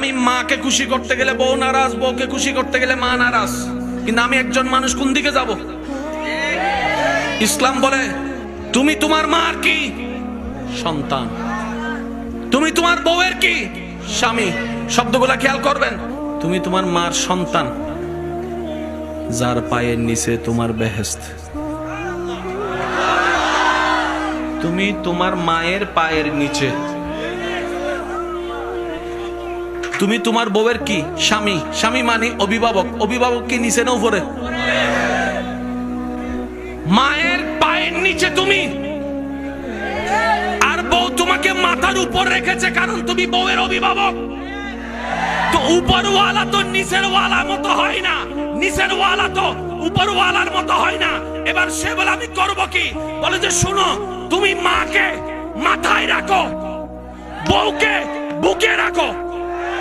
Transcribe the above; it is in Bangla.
আমি মাকে খুশি করতে গেলে বউ নারাজ, বউকে খুশি করতে গেলে মা নারাজ। কিন্তু আমি একজন মানুষ, কোন দিকে যাব? ইসলাম বলে তুমি তোমার মার কি? সন্তান। তুমি তোমার বউয়ের কি? স্বামী। শব্দগুলা খেয়াল করবেন। তুমি তোমার মার সন্তান, যার পায়ের নিচে তোমার বেহেশত। তুমি তোমার মায়ের পায়ের নিচে। তুমি তোমার বউয়ের কি? স্বামী। স্বামী মানে অভিভাবক। অভিভাবক কি নিচে না উপরে? মায়ের পায়ের নিচে তুমি, আর বউ তোমাকে মাথার উপর রেখেছে, কারণ তুমি বউয়ের অভিভাবক। তো উপরওয়ালা তো নিচের ওয়ালার মতো হয় না, নিচের ওয়ালা তো উপরওয়ালার মতো হয় না। এবার সে বলে আমি করব কি? বলে যে শুনো, তুমি মাকে মাথায় রাখো, বউকে বুকে রাখো।